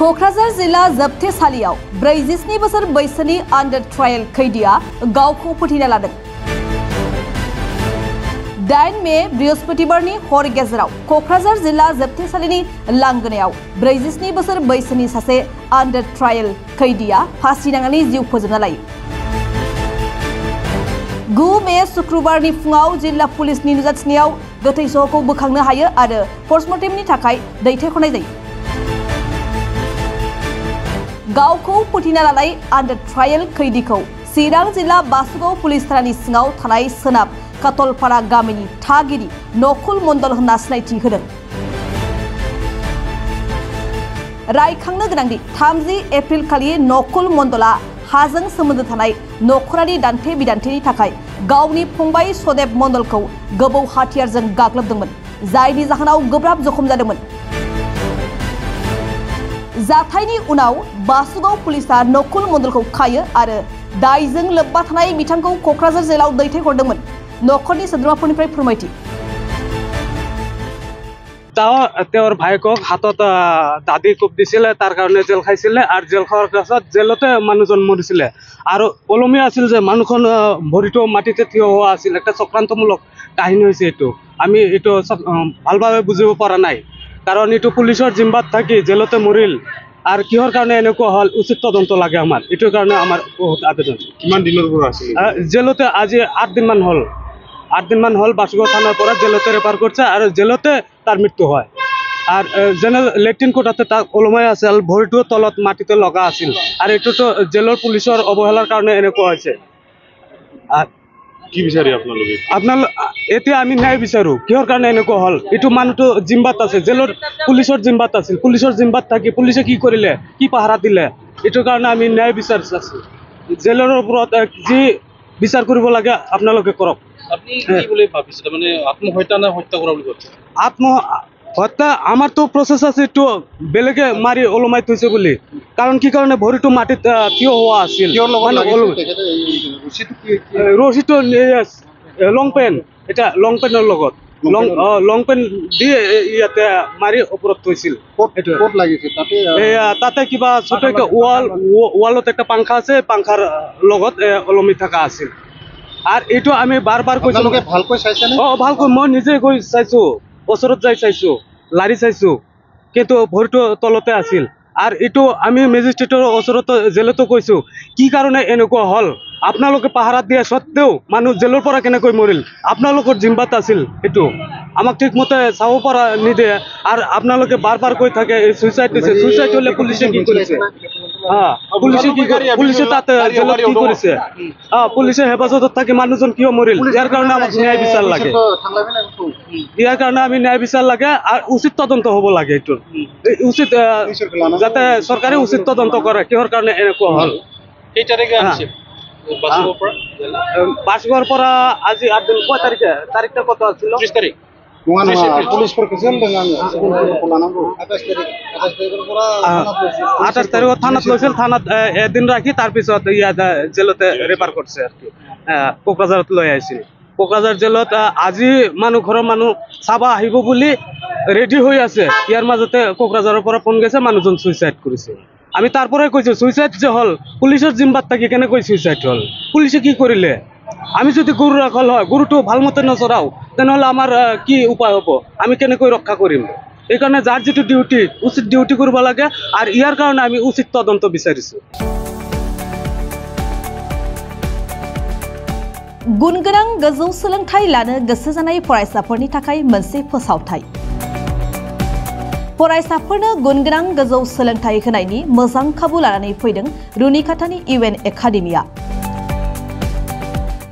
क'क्राझार जिल्ला जोबथेसालियाव 47 बोसोर बैसोनि आन्डार ट्रायल खैदिया गावखौ फोथैना लादों। 8 मे बृहस्पतिबारनि हर गेजेराव क'क्राझार जिल्ला जोबथेसालिनि लांगोनायाव 47 बोसोर बैसोनि सासे आन्डार ट्रायल खैदिया फासि नांनानै जिउ फोजोबना लायो। 9 मे शुक्रबारनि फुङाव जिल्ला पुलिसनि नुजाथिनायाव गोथै सहखौ बोखांनो हायो आरो पस्टमर्टेमनि थाखाय दैथायहरनाय जायो। गावखौ फोथैना लानाय आन्डार ट्रायल खैदिखौ चिरां जिल्ला बासुगाव पुलिस थानानि सिङाव थानाय सोनाब कातलपारा गामिनि थागिरि नकुल मण्डल होनना सिनायथि होदों। रायखांनो गोनांदि 30 एप्रिल खालि नकुल मण्डलआ हाजों सोमोन्दो थानाय नखरारि दान्थे बिदान्थेनि थाखाय गावनि फंबाय सदेब मण्डलखौ गोबौ हाथियारजों गाग्लोबदोंमोन, जायनि जाहोनाव गोब्राब जखम जादोंमोन। जाथायनि उनाव बासुगाव पुलिसा नकुल मण्डलखौ खायो आरो दायजों लोब्बा थानाय बिथांखौ क'क्राझार जेलाव दैथायहरदोंमोन। नखरनि सोद्रोमाफोरनिफ्राय फोरमायथि। তেওঁৰ ভাইকক হাতত দাদি কোপ দিছিলে, তাৰ কাৰণে জেল খাইছিলে আৰু জেল খোৱাৰ পাছত জেলতে মানুহজন মৰিছিলে। আৰু ওলমি আছিল যে মানুহখন ভৰিটো মাটিতে থিয় হোৱা আছিল। একটা চক্ৰান্তমূলক কাহিনী হৈছে এইটো। আমি এইটো ভালভাৱে বুজিব পৰা নাই, কাৰণ এইটো পুলিচৰ জিম্মাত থাকি জেলতে মৰিল আৰু কিহৰ কাৰণে এনেকুৱা হ'ল উচিত তদন্ত লাগে আমাৰ। এইটোৰ কাৰণে আমাৰ বহুত আবেদন। কিমান দিনৰ পৰা আছিল জেলতে? আজি 8 দিনমান হ'ল। 8 দিনমান হ'ল বাসুগাঁও থানাৰ পৰা জেলতে ৰেফাৰ কৰিছে আৰু জেলতে তাৰ মৃত্যু হয়। আৰু জেনেৰেল লেট্ৰিন কোঠাতে তাক ওলমাই আছে আৰু ভৰিটো তলত মাটিতে লগা আছিল। আৰু এইটোতো জেলৰ পুলিচৰ অৱহেলাৰ কাৰণে এনেকুৱা হৈছে। কি বিচাৰি আপোনালোকে? এতিয়া আমি ন্যায় বিচাৰো। কিহৰ কাৰণে এনেকুৱা হ'ল? এইটো মানুহটো জিম্বাত আছে, জেলৰ পুলিচৰ জিম্বাত আছিল। পুলিচৰ জিম্বাত থাকি পুলিচে কি কৰিলে, কি পাহাৰা দিলে, এইটোৰ কাৰণে আমি ন্যায় বিচাৰি আছো। জেলৰ ওপৰত যি বিচাৰ কৰিব লাগে আপোনালোকে কৰক। আপনি কি বলে ভাবিছে? মানে আত্মহত্যা না হত্যা কৰা বুলি কৈছে? আত্মহত্যা আমাৰতো প্ৰচেছ আছে, এইটো বেলেগে মাৰি ওলমাই থৈছে বুলি। কাৰণ কি কাৰণে ভৰিটো মাটিত থিয় হোৱা আছিল। ৰছীটো লং পেন, এটা লং পেনৰ লগত লং পেন দি ইয়াতে মাৰি ওপৰত থৈছিল। তাতে কিবা ছোট একটা ৱালত একটা পাংখা আছে, পাংখাৰ লগত ওলমি থকা আছিল। আৰু এইটো আমি বাৰ বাৰ কৈছো। ভালকৈ চাইছেনে? ভালকৈ মই নিজে গৈ চাইছো, ওচৰত যাই চাইছো, লাৰি চাইছো, কিন্তু ভৰিটো তলতে আছিল। আৰু এইটো আমি মেজিষ্ট্ৰেটৰ ওচৰত জেলতো কৈছো, কি কাৰণে এনেকুৱা হ'ল? আপোনালোকে পাহাৰা দিয়া স্বত্তেও মানুহ জেলৰ পৰা কেনেকৈ মৰিল? আপোনালোকৰ জিম্বাত আছিল। এইটো আমাক ঠিকমতে চাব পৰা নিদিয়ে। আৰু আপোনালোকে বাৰ বাৰ কৈ থাকে চুইচাইড দিছে। চুইচাইড হলে পুলিচে কি কৰিছে? পুলিচে তাতে জেলত কি কৰিছে? পুলিচে হেফাজতত থাকি মানুহজন কিয় মৰিল? ইয়াৰ কাৰণে আমাক ন্যায় বিচাৰ লাগে। ইয়াৰ কাৰণে আমি ন্যায় বিচাৰ লাগে আৰু উচিত তদন্ত হ'ব লাগে। এইটোৰ উচিত যাতে চৰকাৰে উচিত তদন্ত কৰে, কিহৰ কাৰণে এনেকুৱা হ'ল। এই তাৰিখে আহিছে বাসুগাঁৱৰ পৰা আজি 8 দিন। কয় তাৰিখে? তাৰিখটা কত আছিল? 30 তাৰিখ। পুলিশ প্ৰশাসন 28 তাৰিখত থানাত লৈছিল। থানাত এদিন ৰাখি তাৰপিছত ইয়াত জেলতে ৰেফাৰ কৰিছে আৰু কি কোকৰাঝাৰত লৈ আহিছিল। কোকৰাঝাৰ জেলত আজি ঘৰৰ মানুহ চাবা আহিব বুলি ৰেডি হৈ আছে। ইয়াৰ মাজতে কোকৰাঝাৰৰ পৰা ফোন গৈছে, মানুহজন চুইচাইড কৰিছে। আমি তাৰ পৰাই কৈছো চুইচাইড যে হ'ল, পুলিচৰ জিম্বাত থাকি কেনেকৈ চুইচাইড হ'ল? পুলিচে কি কৰিলে? আমি যদি গৰু ৰাখল হয়, গৰুটো ভালমতে নচৰাও, তেনেহ'লে আমাৰ কি উপায় হ'ব? আমি কেনেকৈ ৰক্ষা কৰিম? এইকাৰণে যাৰ যিটো ডিউটি, উচিত ডিউটি কৰিব লাগে। আৰু ইয়াৰ কাৰণে আমি উচিত তদন্ত বিচাৰিছো। गुनगोनां गोजौ सोलोंथाइ लानो गोसो जानाय फरायसाफोरनि थाखाय मोनसे फोसावथाय। फरायसाफोरनो गुनगोनां गोजौ सोलोंथाइ होनायनि मोजां खाबु लानानै फैदों रुनिकाटानि UN एकाडेमिया।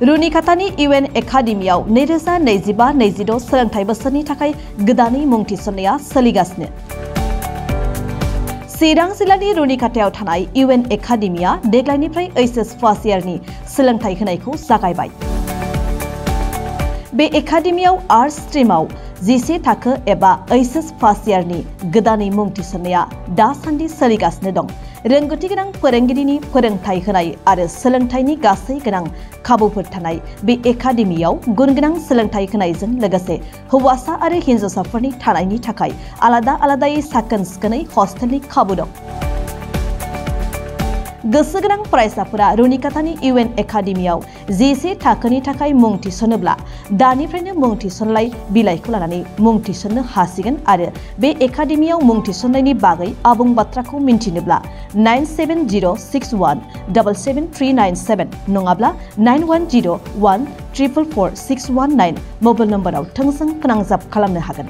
रुनिकाटानि UN एकाडेमियाव 2025-26 सोलोंथाइ बोसोरनि थाखाय गोदानै मुं थिसननाया सोलिगासिनो। चिरां जिल्लानि रुनिकाटायाव थानाय UN एकाडेमिया देग्लायनिफ्राय HS फार्स्ट इयारनि सोलोंथाइ होनायखौ जागायबाय। बे एकाडेमियाव आर्ट्स स्ट्रीमाव 11 थाखो एबा HS फार्स्ट इयारनि गोदानै मुं थिसननाया दासान्दि सोलिगासिनो दं। रोंगौथि गोनां फोरोंगिरिनि फोरोंथाइ होनाय आरो सोलोंथाइनि गासै गोनां खाबुफोर थानाय बे एकाडेमियाव गुनगोनां सोलोंथाइ होनायजों लोगोसे हौवासा आरो हिन्जावसाफोरनि थानायनि थाखाय आलादा आलादायै साखोन सिखोनै हस्टेलनि खाबु दं। गोसो गोनां फरायसाफोरा रुनिकातानि इउएन एकाडेमियाव जिसे थाखोनि थाखाय मुं थिसनोब्ला दानिफ्रायनो मुं थिसनलाय बिलाइखौ लानानै मुं थिसननो हासिगोन आरो बे एकाडेमियाव मुं थिसननायनि बागै आबुं बाथ्राखौ मिन्थिनोब्ला 9706177397 नङाब्ला 9101444619 मबाइल नम्बराव थोंजों फोनांजाब खालामनो हागोन।